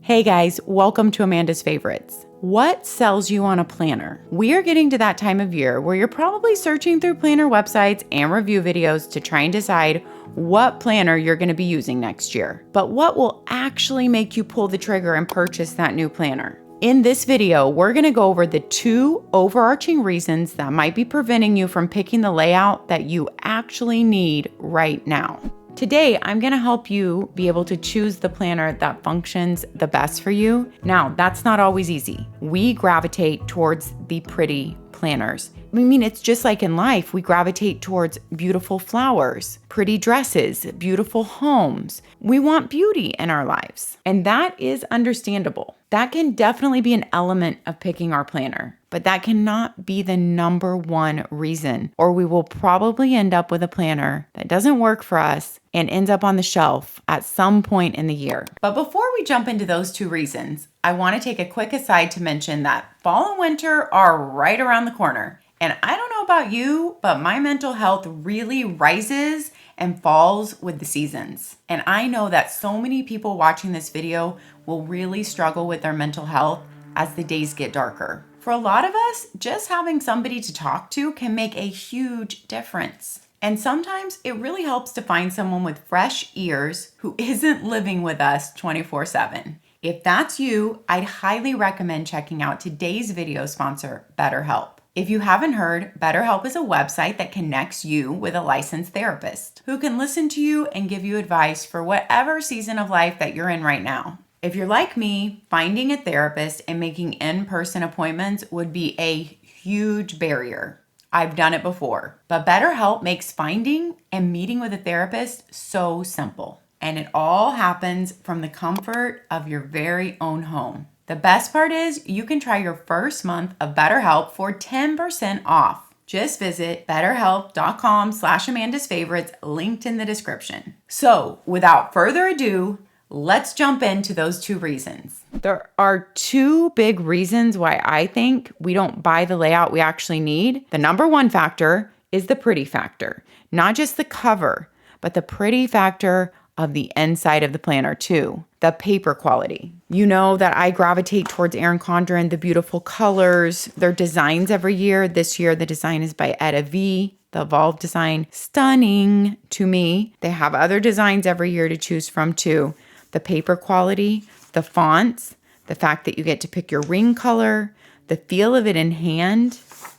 Hey guys, welcome to Amanda's Favorites. What sells you on a planner? We are getting to that time of year where you're probably searching through planner websites and review videos to try and decide what planner you're going to be using next year. But what will actually make you pull the trigger and purchase that new planner? In this video, we're going to go over the 2 overarching reasons that might be preventing you from picking the layout that you actually need right now. Today, I'm going to help you be able to choose the planner that functions the best for you. Now, that's not always easy. We gravitate towards the pretty planners. I mean, it's just like in life, we gravitate towards beautiful flowers, pretty dresses, beautiful homes. We want beauty in our lives, and that is understandable. That can definitely be an element of picking our planner, but that cannot be the number one reason, or we will probably end up with a planner that doesn't work for us and ends up on the shelf at some point in the year. But before we jump into those 2 reasons, I want to take a quick aside to mention that fall and winter are right around the corner. And I don't know about you, but my mental health really rises and falls with the seasons. And I know that so many people watching this video will really struggle with their mental health as the days get darker. For a lot of us, just having somebody to talk to can make a huge difference. And sometimes it really helps to find someone with fresh ears who isn't living with us 24/7. If that's you, I'd highly recommend checking out today's video sponsor, BetterHelp. If you haven't heard, BetterHelp is a website that connects you with a licensed therapist who can listen to you and give you advice for whatever season of life that you're in right now. If you're like me, finding a therapist and making in-person appointments would be a huge barrier. I've done it before, but BetterHelp makes finding and meeting with a therapist so simple. And it all happens from the comfort of your very own home. The best part is you can try your first month of BetterHelp for 10% off. Just visit betterhelp.com/AmandasFavorites, linked in the description. So without further ado, let's jump into those 2 reasons. There are 2 big reasons why I think we don't buy the layout we actually need. The number 1 factor is the pretty factor, not just the cover, but the pretty factor of the inside of the planner too, the paper quality. You know that I gravitate towards Erin Condren, the beautiful colors, their designs every year. This year, the design is by Etta V, the Evolve design. Stunning to me. They have other designs every year to choose from too. The paper quality, the fonts, the fact that you get to pick your ring color, the feel of it in hand.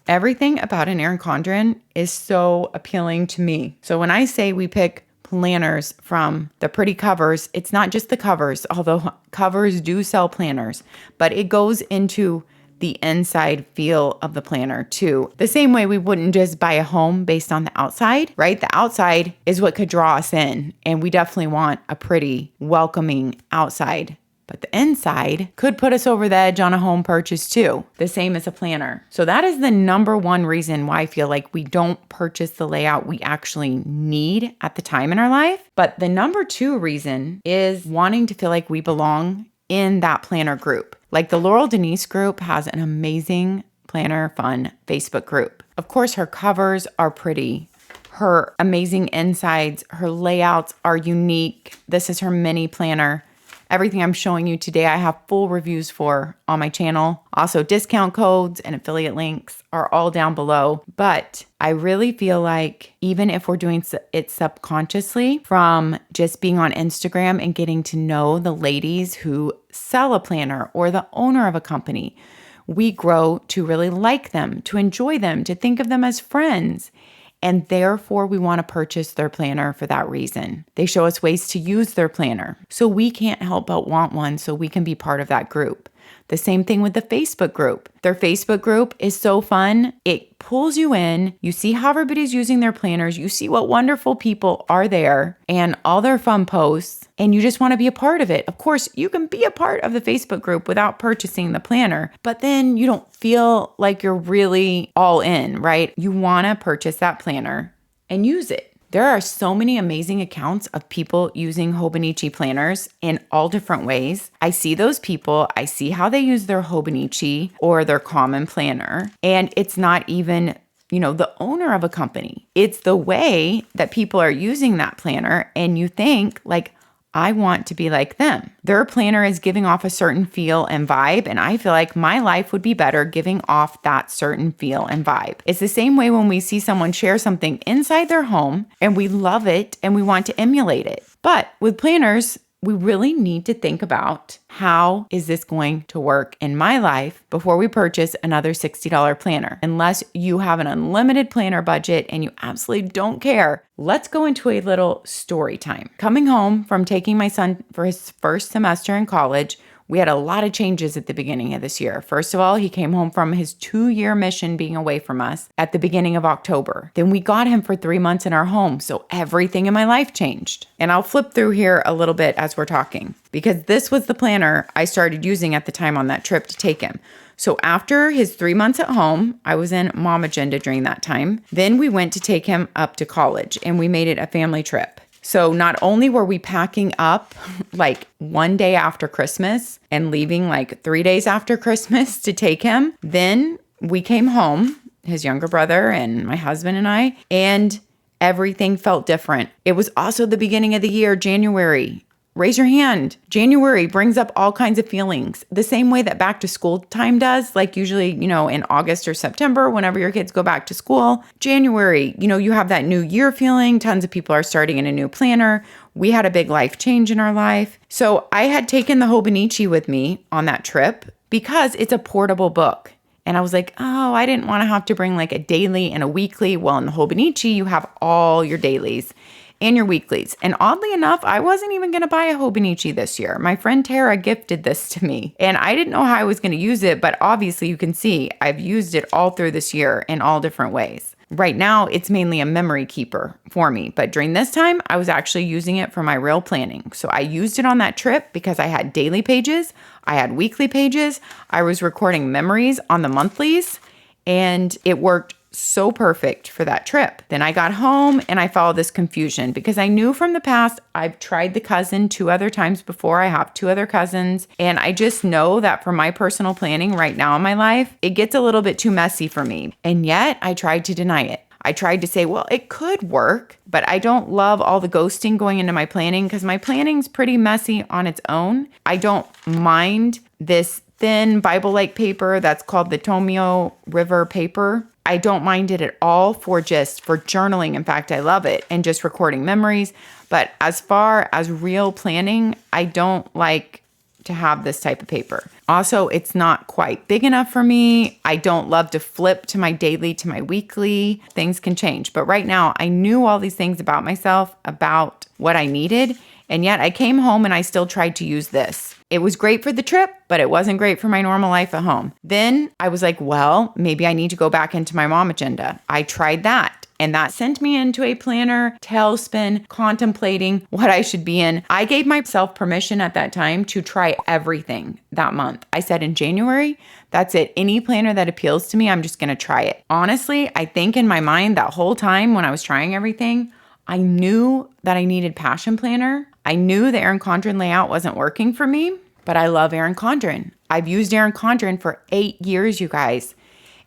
Everything about an Erin Condren is so appealing to me. So when I say we pick planners from the pretty covers, it's not just the covers, although covers do sell planners, but it goes into the inside feel of the planner too. The same way we wouldn't just buy a home based on the outside, right? The outside is what could draw us in, and we definitely want a pretty, welcoming outside. But the inside could put us over the edge on a home purchase too, the same as a planner. So that is the number 1 reason why I feel like we don't purchase the layout we actually need at the time in our life. But the number 2 reason is wanting to feel like we belong in that planner group. Like the Laurel Denise group has an amazing planner fun Facebook group. Of course, her covers are pretty. Her amazing insides, her layouts are unique. This is her mini planner. Everything I'm showing you today, I have full reviews for on my channel. Also, discount codes and affiliate links are all down below. But I really feel like even if we're doing it subconsciously from just being on Instagram and getting to know the ladies who sell a planner or the owner of a company, we grow to really like them, to enjoy them, to think of them as friends. And therefore, we want to purchase their planner for that reason. They show us ways to use their planner. So we can't help but want one so we can be part of that group. The same thing with the Facebook group. Their Facebook group is so fun. It pulls you in. You see how everybody's using their planners. You see what wonderful people are there and all their fun posts. And you just want to be a part of it. Of course, you can be a part of the Facebook group without purchasing the planner, but then you don't feel like you're really all in, right? You want to purchase that planner and use it. There are so many amazing accounts of people using Hobonichi planners in all different ways. I see those people, I see how they use their Hobonichi or their common planner, and it's not even, the owner of a company. It's the way that people are using that planner, and you think like, I want to be like them. Their planner is giving off a certain feel and vibe, and I feel like my life would be better giving off that certain feel and vibe. It's the same way when we see someone share something inside their home and we love it and we want to emulate it. But with planners, we really need to think about how is this going to work in my life before we purchase another $60 planner. Unless you have an unlimited planner budget and you absolutely don't care, let's go into a little story time. Coming home from taking my son for his first semester in college, we had a lot of changes at the beginning of this year. First of all, he came home from his 2-year mission being away from us at the beginning of October. Then we got him for 3 months in our home, so everything in my life changed. And I'll flip through here a little bit as we're talking, because this was the planner I started using at the time on that trip to take him. So after his 3 months at home, I was in Mom Agenda during that time. Then we went to take him up to college, and we made it a family trip. So not only were we packing up like one day after Christmas and leaving like 3 days after Christmas to take him, then we came home, his younger brother and my husband and I, and everything felt different. It was also the beginning of the year, January. Raise your hand. January brings up all kinds of feelings. The same way that back to school time does, like usually, in August or September, whenever your kids go back to school. January, you have that new year feeling. Tons of people are starting in a new planner. We had a big life change in our life. So I had taken the Hobonichi with me on that trip because it's a portable book. And I was like, oh, I didn't want to have to bring like a daily and a weekly. Well, in the Hobonichi, you have all your dailies and your weeklies. And oddly enough, I wasn't even going to buy a Hobonichi this year. My friend Tara gifted this to me, and I didn't know how I was going to use it, but obviously you can see I've used it all through this year in all different ways. Right now, it's mainly a memory keeper for me, but during this time, I was actually using it for my real planning. So I used it on that trip because I had daily pages, I had weekly pages, I was recording memories on the monthlies, and it worked so perfect for that trip. Then I got home and I followed this confusion because I knew from the past I've tried the cousin 2 other times before. I have 2 other cousins, and I just know that for my personal planning right now in my life, it gets a little bit too messy for me. And yet I tried to deny it. I tried to say, well, it could work, but I don't love all the ghosting going into my planning because my planning's pretty messy on its own. I don't mind this thin Bible-like paper that's called the Tomio River paper. I don't mind it at all for journaling. In fact, I love it, and just recording memories. But as far as real planning, I don't like to have this type of paper. Also, it's not quite big enough for me. I don't love to flip to my daily to my weekly. Things can change. But right now, I knew all these things about myself, about what I needed. And yet I came home and I still tried to use this. It was great for the trip, but it wasn't great for my normal life at home. Then I was like, well, maybe I need to go back into my Mom Agenda. I tried that, and that sent me into a planner tailspin, contemplating what I should be in. I gave myself permission at that time to try everything that month. I said in January, that's it. Any planner that appeals to me, I'm just going to try it. Honestly, I think in my mind that whole time when I was trying everything, I knew that I needed Passion Planner. I knew the Erin Condren layout wasn't working for me, but I love Erin Condren. I've used Erin Condren for 8 years, you guys,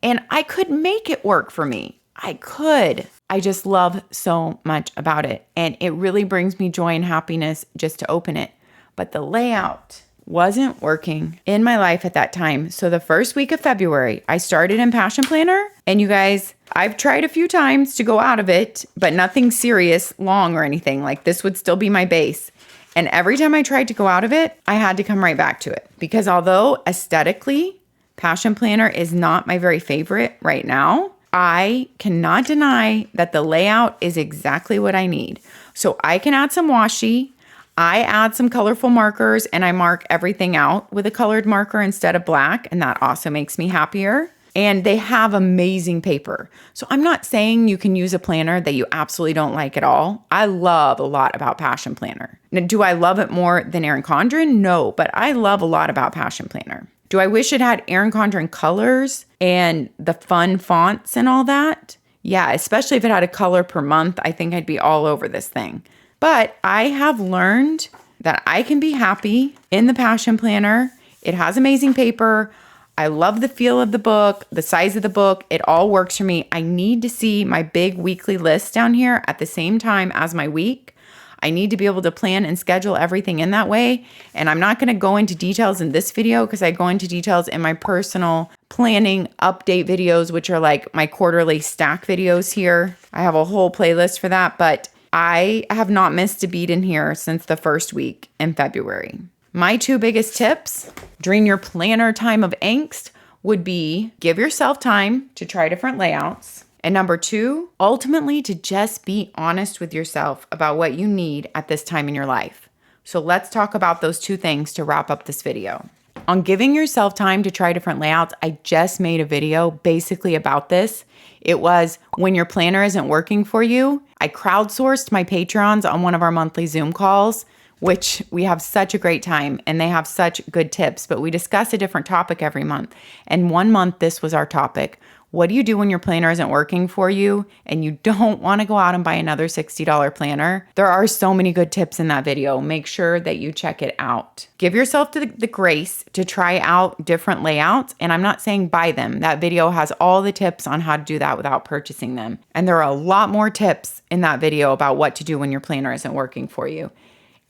and I could make it work for me. I could. I just love so much about it, and it really brings me joy and happiness just to open it. But the layout wasn't working in my life at that time. So the first week of February, I started in Passion Planner, and you guys, I've tried a few times to go out of it, but nothing serious, long or anything. Like this would still be my base. And every time I tried to go out of it, I had to come right back to it. Because although aesthetically, Passion Planner is not my very favorite right now, I cannot deny that the layout is exactly what I need. So I can add some washi. I add some colorful markers, and I mark everything out with a colored marker instead of black. And that also makes me happier. And they have amazing paper. So I'm not saying you can use a planner that you absolutely don't like at all. I love a lot about Passion Planner. Now, do I love it more than Erin Condren? No, but I love a lot about Passion Planner. Do I wish it had Erin Condren colors and the fun fonts and all that? Yeah, especially if it had a color per month, I think I'd be all over this thing. But I have learned that I can be happy in the Passion Planner. It has amazing paper. I love the feel of the book, the size of the book. It all works for me. I need to see my big weekly list down here at the same time as my week. I need to be able to plan and schedule everything in that way. And I'm not going to go into details in this video because I go into details in my personal planning update videos, which are like my quarterly stack videos here. I have a whole playlist for that, but I have not missed a beat in here since the first week in February. My 2 biggest tips during your planner time of angst would be give yourself time to try different layouts. And number 2, ultimately to just be honest with yourself about what you need at this time in your life. So let's talk about those 2 things to wrap up this video. On giving yourself time to try different layouts, I just made a video basically about this. It was when your planner isn't working for you. I crowdsourced my Patreons on one of our monthly Zoom calls, which we have such a great time and they have such good tips, but we discuss a different topic every month. And one month, this was our topic. What do you do when your planner isn't working for you and you don't want to go out and buy another $60 planner? There are so many good tips in that video. Make sure that you check it out. Give yourself the grace to try out different layouts. And I'm not saying buy them. That video has all the tips on how to do that without purchasing them. And there are a lot more tips in that video about what to do when your planner isn't working for you.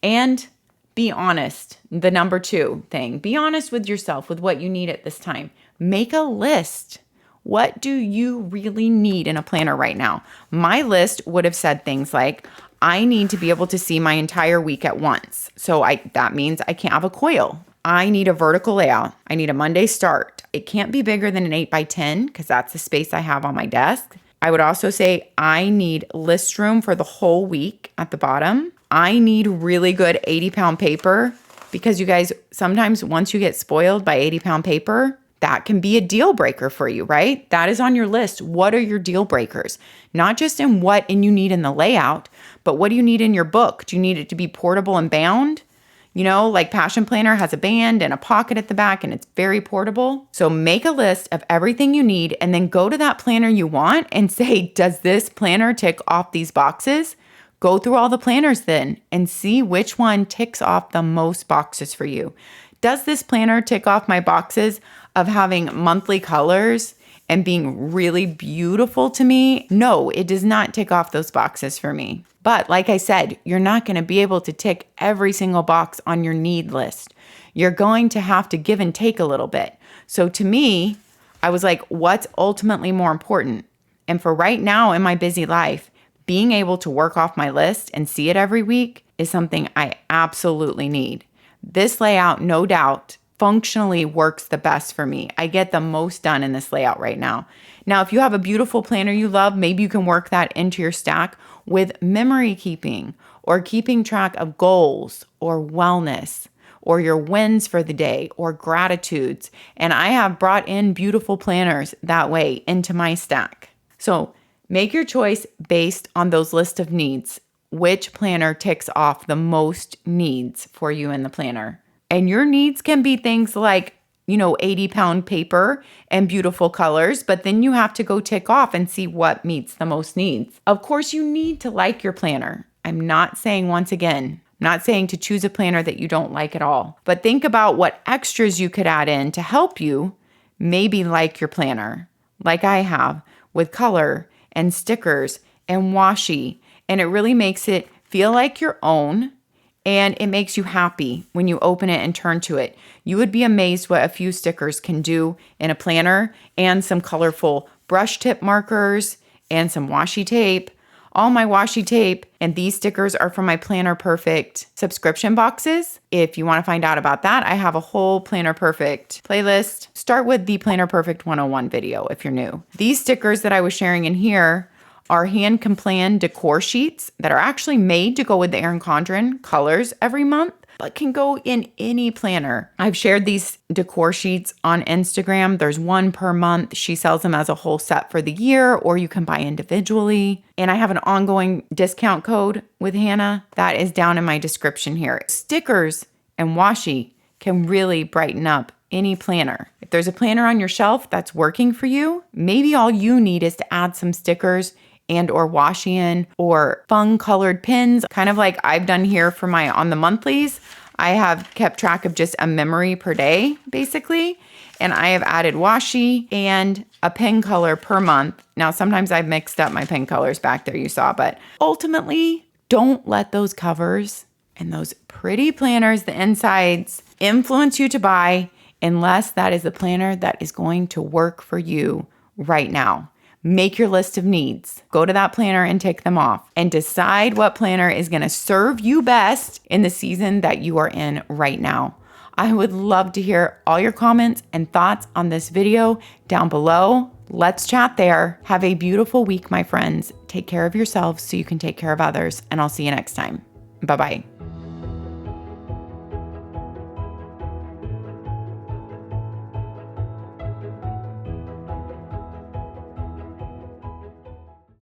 And be honest. The number 2 thing, be honest with yourself with what you need at this time. Make a list. What do you really need in a planner right now? My list would have said things like, I need to be able to see my entire week at once. So that means I can't have a coil. I need a vertical layout. I need a Monday start. It can't be bigger than an 8x10 because that's the space I have on my desk. I would also say I need list room for the whole week at the bottom. I need really good 80-pound paper because you guys, sometimes once you get spoiled by 80-pound paper, that can be a deal breaker for you, right? That is on your list. What are your deal breakers? Not just in what you need in the layout, but what do you need in your book? Do you need it to be portable and bound? You know, like Passion Planner has a band and a pocket at the back and it's very portable. So make a list of everything you need and then go to that planner you want and say, does this planner tick off these boxes? Go through all the planners then and see which one ticks off the most boxes for you. Does this planner tick off my boxes of having monthly colors and being really beautiful to me? No, it does not tick off those boxes for me. But like I said, you're not going to be able to tick every single box on your need list. You're going to have to give and take a little bit. So to me, I was like, what's ultimately more important? And for right now in my busy life, being able to work off my list and see it every week is something I absolutely need. This layout, no doubt, functionally works the best for me. I get the most done in this layout right now. Now, if you have a beautiful planner you love, maybe you can work that into your stack with memory keeping or keeping track of goals or wellness or your wins for the day or gratitudes. And I have brought in beautiful planners that way into my stack. So make your choice based on those list of needs. Which planner ticks off the most needs for you in the planner? And your needs can be things like, 80-pound paper and beautiful colors, but then you have to go tick off and see what meets the most needs. Of course, you need to like your planner. I'm not saying, once again, not saying to choose a planner that you don't like at all, but think about what extras you could add in to help you maybe like your planner, like I have with color and stickers and washi. And it really makes it feel like your own, and it makes you happy when you open it and turn to it. You would be amazed what a few stickers can do in a planner, and some colorful brush tip markers and some washi tape. All my washi tape and these stickers are from my Planner Perfect subscription boxes. If you want to find out about that, I have a whole Planner Perfect playlist. Start with the Planner Perfect 101 video if you're new. These stickers that I was sharing in here are hand-complanned decor sheets that are actually made to go with the Erin Condren colors every month, but can go in any planner. I've shared these decor sheets on Instagram. There's one per month. She sells them as a whole set for the year, or you can buy individually. And I have an ongoing discount code with Hannah that is down in my description here. Stickers and washi can really brighten up any planner. If there's a planner on your shelf that's working for you, maybe all you need is to add some stickers and or washi in or fun colored pins, kind of like I've done here for on the monthlies. I have kept track of just a memory per day, basically. And I have added washi and a pen color per month. Now, sometimes I've mixed up my pen colors back there, you saw, but ultimately Don't let those covers and those pretty planners, the insides, influence you to buy unless that is the planner that is going to work for you right now. Make your list of needs. Go to that planner and take them off and decide what planner is going to serve you best in the season that you are in right now. I would love to hear all your comments and thoughts on this video down below. Let's chat there. Have a beautiful week, my friends. Take care of yourselves so you can take care of others, and I'll see you next time. Bye-bye.